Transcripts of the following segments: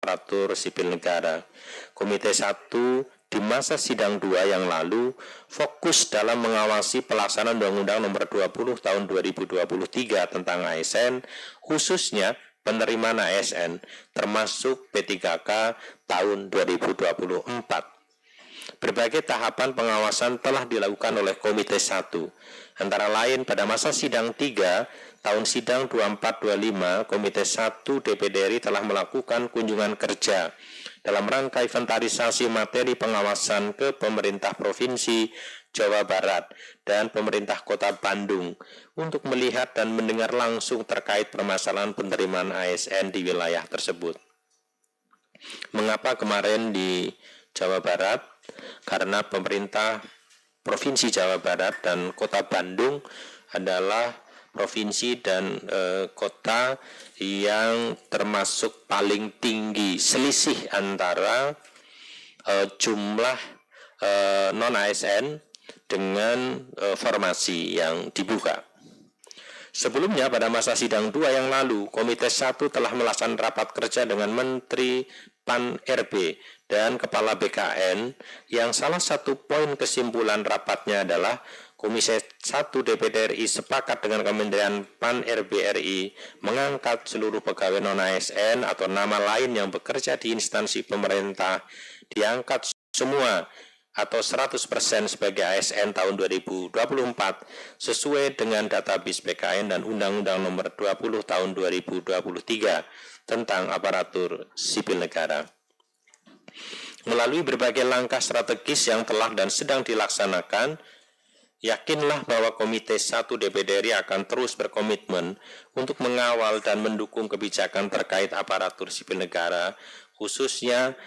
aparatur sipil negara. Komite 1 di masa sidang 2 yang lalu fokus dalam mengawasi pelaksanaan Undang-Undang Nomor 20 Tahun 2023 tentang ASN, khususnya penerimaan ASN, termasuk P3K tahun 2024. Berbagai tahapan pengawasan telah dilakukan oleh Komite 1. Antara lain pada masa sidang 3 tahun sidang 24-25, Komite 1 DPD RI telah melakukan kunjungan kerja dalam rangka inventarisasi materi pengawasan ke pemerintah Provinsi Jawa Barat dan pemerintah Kota Bandung untuk melihat dan mendengar langsung terkait permasalahan penerimaan ASN di wilayah tersebut. Mengapa kemarin di Jawa Barat? Karena pemerintah Provinsi Jawa Barat dan Kota Bandung adalah provinsi dan kota yang termasuk paling tinggi selisih antara jumlah non-ASN dengan formasi yang dibuka. Sebelumnya pada masa sidang 2 yang lalu, Komite 1 telah melaksanakan rapat kerja dengan Menteri PAN-RB dan Kepala BKN yang salah satu poin kesimpulan rapatnya adalah Komisi 1 DPD RI sepakat dengan Kementerian PAN-RB RI mengangkat seluruh pegawai non-ASN atau nama lain yang bekerja di instansi pemerintah diangkat semua atau 100% sebagai ASN tahun 2024 sesuai dengan database BKN dan Undang-Undang Nomor 20 Tahun 2023 tentang aparatur sipil negara. Melalui berbagai langkah strategis yang telah dan sedang dilaksanakan, yakinlah bahwa Komite 1 DPD RI akan terus berkomitmen untuk mengawal dan mendukung kebijakan terkait aparatur sipil negara, khususnya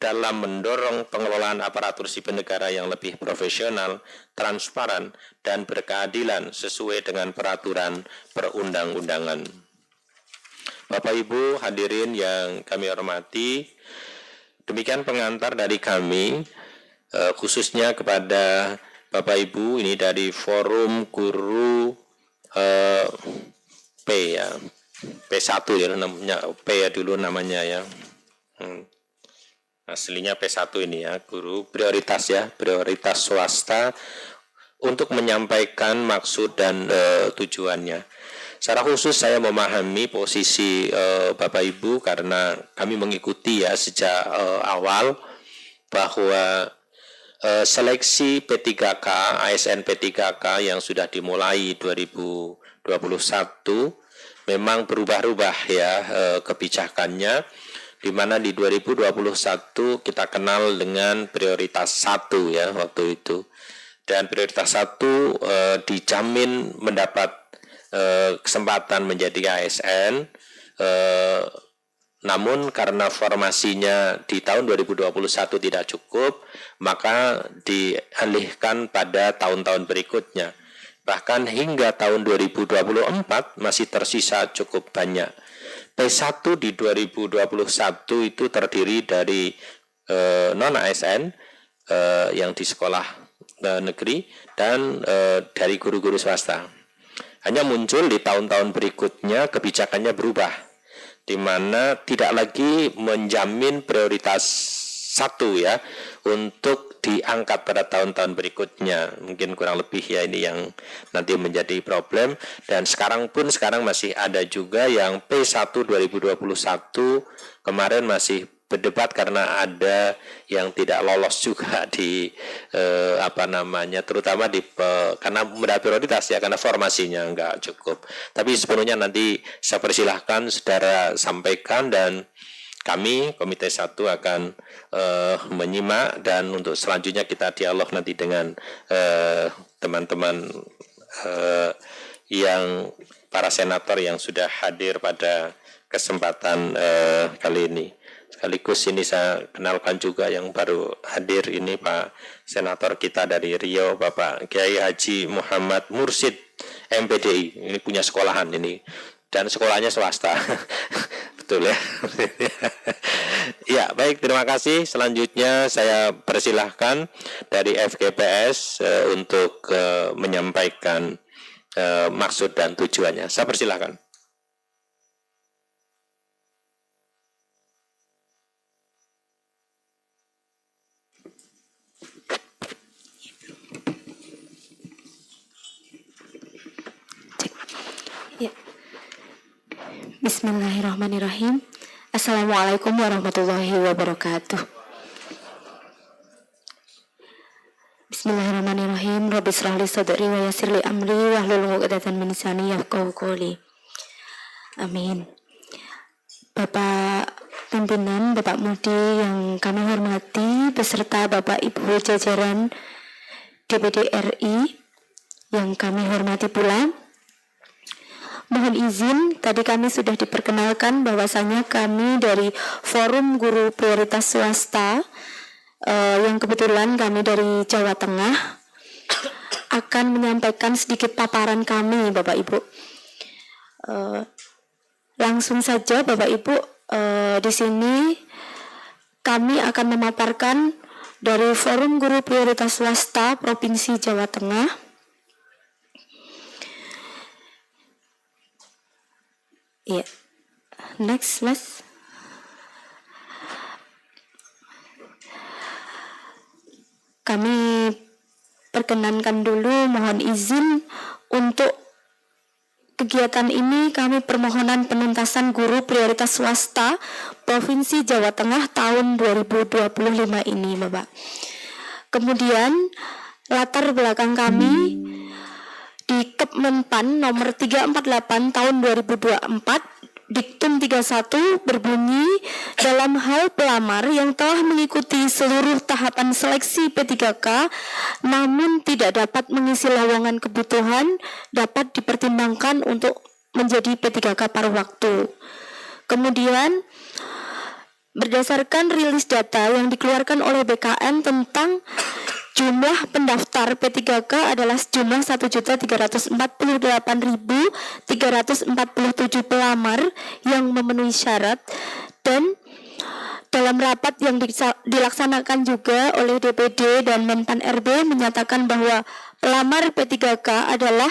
dalam mendorong pengelolaan aparatur sipil negara yang lebih profesional, transparan, dan berkeadilan sesuai dengan peraturan perundang-undangan. Bapak Ibu hadirin yang kami hormati, demikian pengantar dari kami, khususnya kepada Bapak Ibu ini dari Forum Guru P ya, P1 ya namanya, P ya dulu namanya ya. Aslinya P1 ini ya, guru prioritas ya, prioritas swasta untuk menyampaikan maksud dan tujuannya. Secara khusus saya memahami posisi Bapak Ibu karena kami mengikuti ya sejak awal bahwa seleksi P3K, ASN P3K yang sudah dimulai 2021 memang berubah-ubah ya kebijakannya, di mana di 2021 kita kenal dengan prioritas 1 ya waktu itu. Dan prioritas 1 dijamin mendapat kesempatan menjadi ASN, namun karena formasinya di tahun 2021 tidak cukup, maka dialihkan pada tahun-tahun berikutnya. Bahkan hingga tahun 2024 masih tersisa cukup banyak. P1 di 2021 itu terdiri dari non-ASN yang di sekolah negeri dan dari guru-guru swasta. Hanya muncul di tahun-tahun berikutnya kebijakannya berubah, di mana tidak lagi menjamin prioritas 1 ya untuk diangkat pada tahun-tahun berikutnya. Mungkin kurang lebih ya ini yang nanti menjadi problem. Dan sekarang masih ada juga yang P1 2021 kemarin masih berdebat karena ada yang tidak lolos juga di terutama di karena mendapat prioritas ya, karena formasinya enggak cukup. Tapi sepenuhnya nanti saya persilahkan saudara sampaikan, dan kami Komite 1 akan menyimak, dan untuk selanjutnya kita dialog nanti dengan teman-teman yang para senator yang sudah hadir pada kesempatan kali ini. Sekaligus ini saya kenalkan juga yang baru hadir ini Pak Senator kita dari Riau, Bapak Kiai Haji Muhammad Mursid MPDI. Ini punya sekolahan ini, dan sekolahnya swasta. Betul ya. Ya, baik, terima kasih. Selanjutnya saya persilahkan dari FGPS untuk menyampaikan maksud dan tujuannya. Saya persilahkan. Ya. Bismillahirrahmanirrahim. Assalamualaikum warahmatullahi wabarakatuh. Bismillahirrahmanirrahim. Rabbi shrah li sadri wa yassir li amri wahlul 'uqdatam min lisani yafqahu qawli. Amin. Bapak pimpinan, Bapak Mudi yang kami hormati, beserta Bapak Ibu jajaran DPD RI yang kami hormati pula. Mohon izin, tadi kami sudah diperkenalkan bahwasanya kami dari Forum Guru Prioritas Swasta yang kebetulan kami dari Jawa Tengah akan menyampaikan sedikit paparan kami, Bapak Ibu. Langsung saja, Bapak Ibu, di sini kami akan memaparkan dari Forum Guru Prioritas Swasta Provinsi Jawa Tengah. Ya, next, Mas. Kami perkenankan dulu, mohon izin untuk kegiatan ini kami permohonan penuntasan guru prioritas swasta Provinsi Jawa Tengah tahun 2025 ini, Bapak. Kemudian latar belakang kami di Kepmenpan nomor 348 tahun 2024 Diktum 31 berbunyi, dalam hal pelamar yang telah mengikuti seluruh tahapan seleksi P3K namun tidak dapat mengisi lowongan kebutuhan dapat dipertimbangkan untuk menjadi P3K paruh waktu. Kemudian berdasarkan rilis data yang dikeluarkan oleh BKN tentang jumlah pendaftar P3K adalah sejumlah 1.348.347 pelamar yang memenuhi syarat, dan dalam rapat yang dilaksanakan juga oleh DPD dan Menpan RB menyatakan bahwa pelamar P3K adalah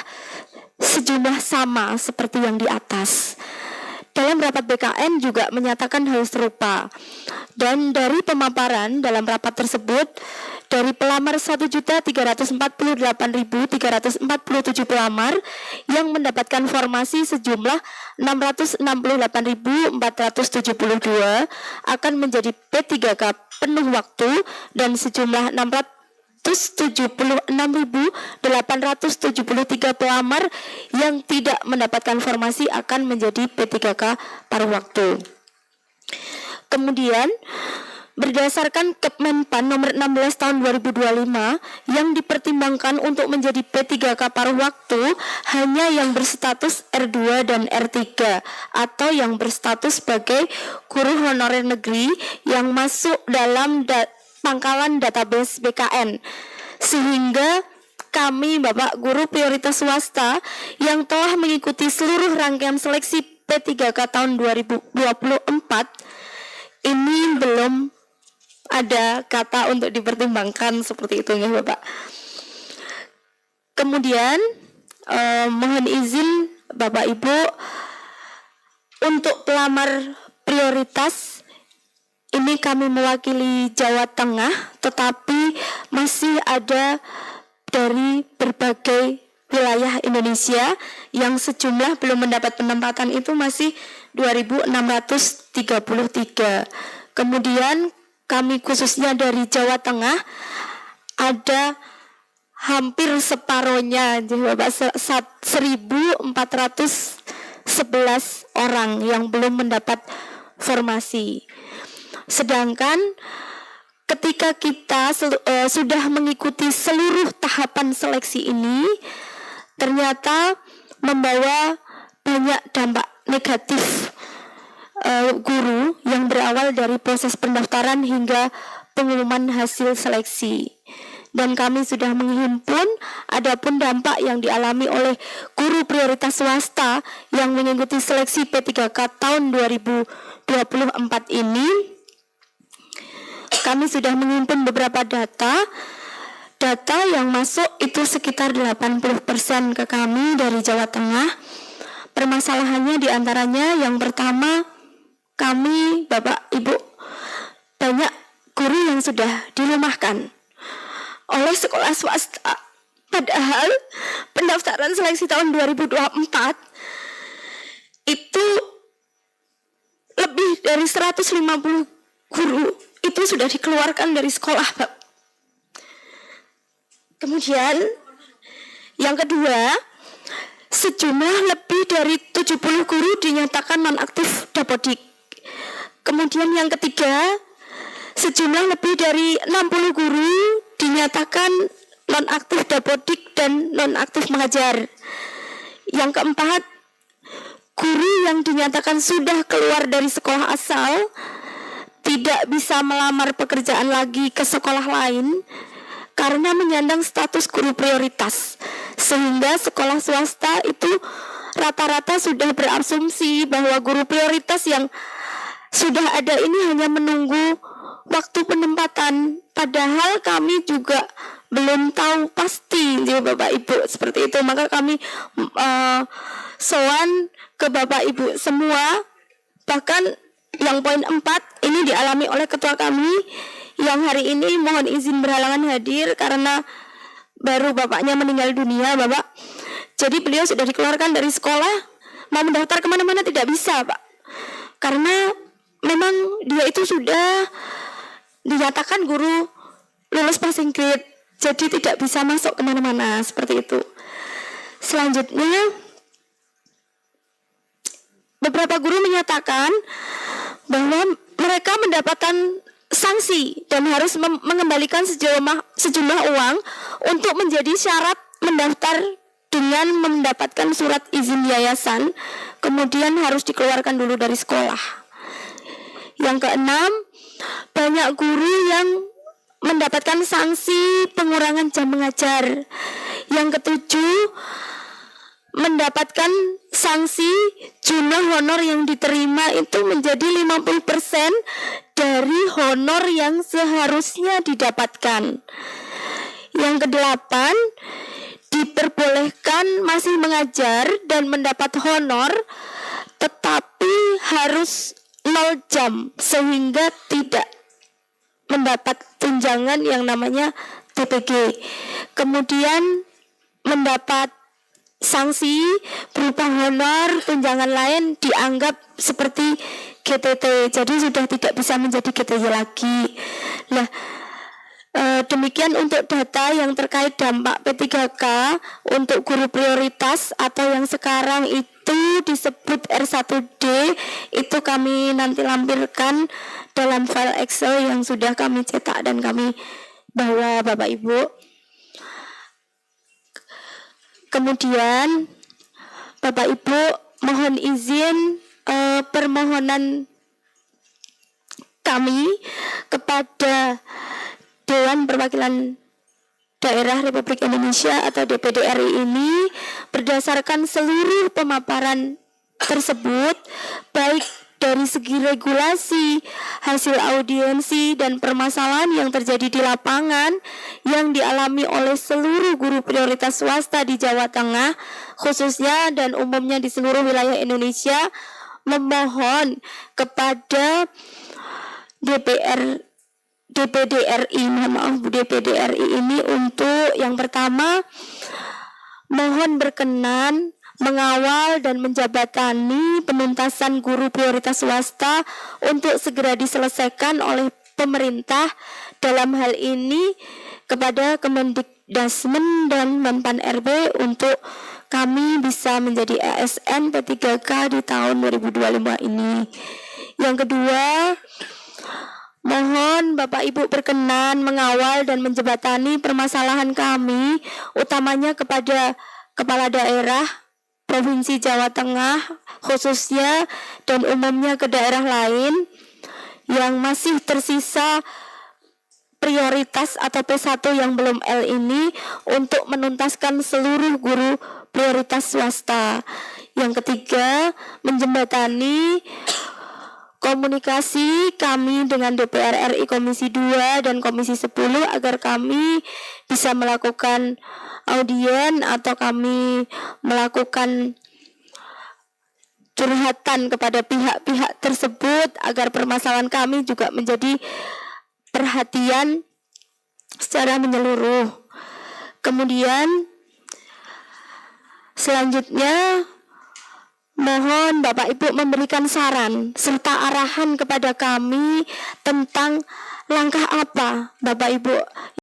sejumlah sama seperti yang di atas. Dalam rapat BKN juga menyatakan hal serupa. Dan dari pemaparan dalam rapat tersebut, dari pelamar 1.348.347 pelamar yang mendapatkan formasi sejumlah 668.472 akan menjadi P3K penuh waktu, dan sejumlah 676.873 pelamar yang tidak mendapatkan formasi akan menjadi P3K paruh waktu. Kemudian berdasarkan Kepmenpan nomor 16 tahun 2025 yang dipertimbangkan untuk menjadi P3K paruh waktu hanya yang berstatus R2 dan R3 atau yang berstatus sebagai guru honorer negeri yang masuk dalam pangkalan database BKN. Sehingga kami, Bapak Guru Prioritas Swasta yang telah mengikuti seluruh rangkaian seleksi P3K tahun 2024 ini belum ada kata untuk dipertimbangkan seperti itu ya, Bapak. Kemudian mohon izin Bapak Ibu, untuk pelamar prioritas ini kami mewakili Jawa Tengah, tetapi masih ada dari berbagai wilayah Indonesia yang sejumlah belum mendapat penempatan itu masih 2.633. Kemudian kami khususnya dari Jawa Tengah ada hampir separohnya, Bapak, 1.411 orang yang belum mendapat formasi. Sedangkan ketika kita sudah mengikuti seluruh tahapan seleksi ini, ternyata membawa banyak dampak negatif guru yang berawal dari proses pendaftaran hingga pengumuman hasil seleksi. Dan kami sudah menghimpun adapun dampak yang dialami oleh guru prioritas swasta yang mengikuti seleksi P3K tahun 2024 ini. Kami sudah menghimpun beberapa data yang masuk itu sekitar 80% ke kami dari Jawa Tengah. Permasalahannya diantaranya yang pertama, kami, Bapak, Ibu, banyak guru yang sudah dirumahkan oleh sekolah swasta. Padahal pendaftaran seleksi tahun 2024 itu lebih dari 150 guru itu sudah dikeluarkan dari sekolah, Pak. Kemudian yang kedua, sejumlah lebih dari 70 guru dinyatakan nonaktif Dapodik. Kemudian yang ketiga, sejumlah lebih dari 60 guru dinyatakan nonaktif Dapodik dan nonaktif mengajar. Yang keempat, guru yang dinyatakan sudah keluar dari sekolah asal tidak bisa melamar pekerjaan lagi ke sekolah lain karena menyandang status guru prioritas, sehingga sekolah swasta itu rata-rata sudah berasumsi bahwa guru prioritas yang sudah ada ini hanya menunggu waktu penempatan, padahal kami juga belum tahu pasti ya Bapak Ibu seperti itu. Maka kami sowan ke Bapak Ibu semua, bahkan yang poin 4 ini dialami oleh ketua kami yang hari ini mohon izin berhalangan hadir karena baru bapaknya meninggal dunia, Bapak. Jadi beliau sudah dikeluarkan dari sekolah, mau mendaftar kemana-mana tidak bisa, Pak, karena memang dia itu sudah dinyatakan guru lulus passing grade, jadi tidak bisa masuk kemana-mana seperti itu. Selanjutnya, beberapa guru menyatakan bahwa mereka mendapatkan sanksi dan harus mengembalikan sejumlah uang untuk menjadi syarat mendaftar dengan mendapatkan surat izin yayasan, kemudian harus dikeluarkan dulu dari sekolah. Yang keenam, banyak guru yang mendapatkan sanksi pengurangan jam mengajar. Yang ketujuh, mendapatkan sanksi jumlah honor yang diterima itu menjadi 50% dari honor yang seharusnya didapatkan. Yang kedelapan, diperbolehkan masih mengajar dan mendapat honor tetapi harus 0 jam sehingga tidak mendapat tunjangan yang namanya TPG. Kemudian mendapat sanksi berupa honor, tunjangan lain dianggap seperti GTT, jadi sudah tidak bisa menjadi GTY lagi. Nah, demikian untuk data yang terkait dampak P3K untuk guru prioritas atau yang sekarang itu disebut R1D, itu kami nanti lampirkan dalam file Excel yang sudah kami cetak dan kami bawa Bapak Ibu. Kemudian Bapak Ibu mohon izin permohonan kami kepada Dewan Perwakilan Daerah Republik Indonesia atau DPD RI ini berdasarkan seluruh pemaparan tersebut, baik dari segi regulasi, hasil audiensi, dan permasalahan yang terjadi di lapangan yang dialami oleh seluruh guru prioritas swasta di Jawa Tengah khususnya dan umumnya di seluruh wilayah Indonesia, memohon kepada DPD RI ini untuk yang pertama, mohon berkenan mengawal dan menjabatani penuntasan guru prioritas swasta untuk segera diselesaikan oleh pemerintah, dalam hal ini kepada Kemendikdasmen dan Menpan RB untuk kami bisa menjadi ASN P3K di tahun 2025 ini. Yang kedua, mohon Bapak Ibu berkenan mengawal dan menjembatani permasalahan kami, utamanya kepada Kepala Daerah Provinsi Jawa Tengah khususnya dan umumnya ke daerah lain yang masih tersisa prioritas atau P1 yang belum L ini untuk menuntaskan seluruh guru prioritas swasta. Yang ketiga, menjembatani komunikasi kami dengan DPR RI Komisi 2 dan Komisi 10 agar kami bisa melakukan audien atau kami melakukan curhatan kepada pihak-pihak tersebut agar permasalahan kami juga menjadi perhatian secara menyeluruh. Kemudian selanjutnya Mohon Bapak Ibu memberikan saran serta arahan kepada kami tentang langkah apa Bapak Ibu